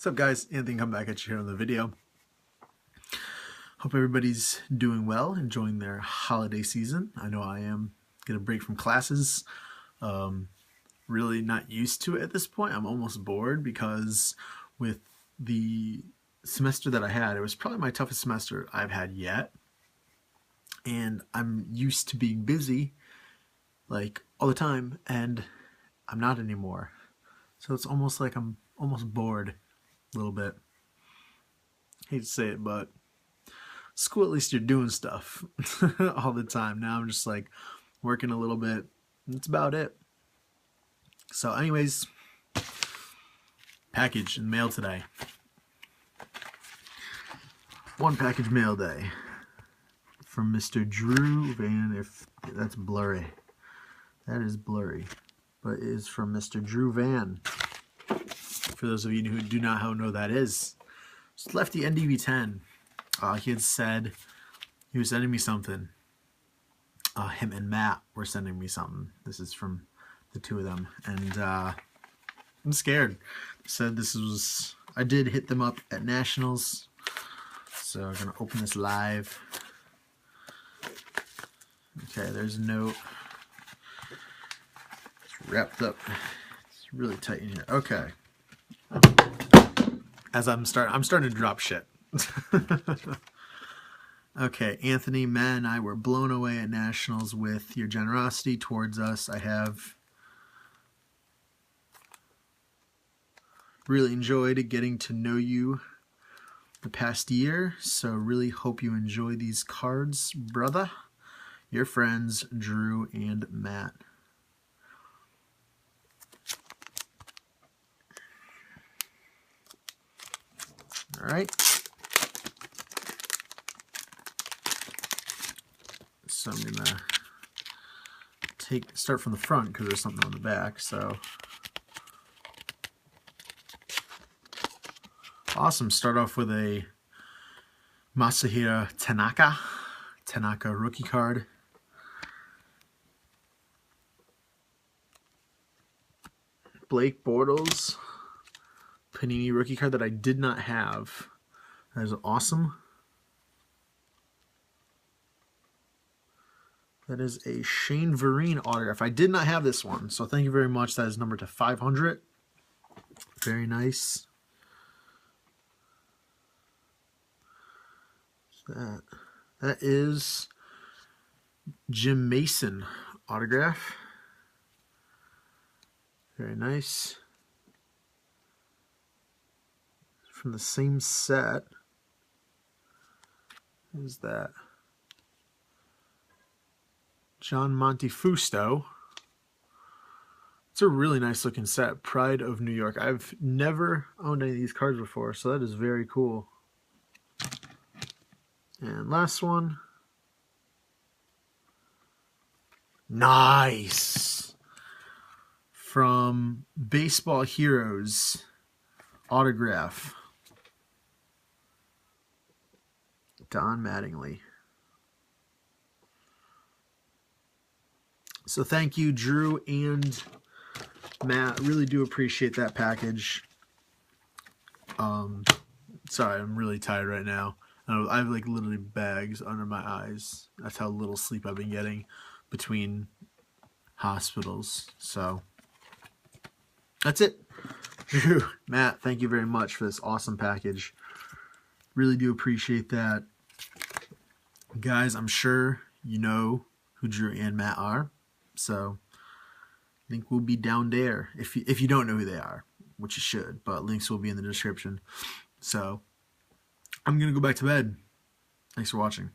What's up, guys? Anthony come back at you here on the video. Hope everybody's doing well, enjoying their holiday season. I know I am. Get a break from classes. Really not used to it at this point. I'm almost bored because with the semester that I had, it was probably my toughest semester I've had yet. And I'm used to being busy like all the time, and I'm not anymore. So it's almost like I'm almost bored a little bit. Hate to say it, but school, at least you're doing stuff all the time. Now I'm just like working a little bit. That's about it. So anyways, package in mail today. One package mail day from Mr. Drew Van. If that's blurry, that is blurry, but it is from Mr. Drew Van. For those of you who do not know who that is, it's leftyndv10. He had said he was sending me something. Him and Matt were sending me something. This is from the two of them, and I'm scared. Said this was. I did hit them up at Nationals, so I'm gonna open this live. Okay, there's a note. It's wrapped up. It's really tight in here. Okay. As I'm starting to drop shit. Okay, Anthony, Matt, and I were blown away at Nationals with your generosity towards us. I have really enjoyed getting to know you the past year, so really hope you enjoy these cards, brother. Your friends, Drew and Matt. All right. So I'm gonna start from the front because there's something on the back. So awesome. Start off with a Masahiro Tanaka rookie card. Blake Bortles Panini rookie card that I did not have. That is awesome. That is a Shane Vereen autograph. I did not have this one, so thank you very much. That is numbered to 500. Very nice. What's that? That is Jim Mason autograph. Very nice. From the same set. Who's that? John Montefusto. It's a really nice looking set. Pride of New York. I've never owned any of these cards before, so that is very cool. And last one. Nice. From Baseball Heroes autograph. Don Mattingly. So thank you, Drew and Matt. Really do appreciate that package. Sorry, I'm really tired right now. I have like literally bags under my eyes. That's how little sleep I've been getting between hospitals. So that's it. Drew, Matt, thank you very much for this awesome package. Really do appreciate that. Guys, I'm sure you know who Drew and Matt are. So I think we'll be down there if you don't know who they are, which you should, but links will be in the description. So I'm going to go back to bed. Thanks for watching.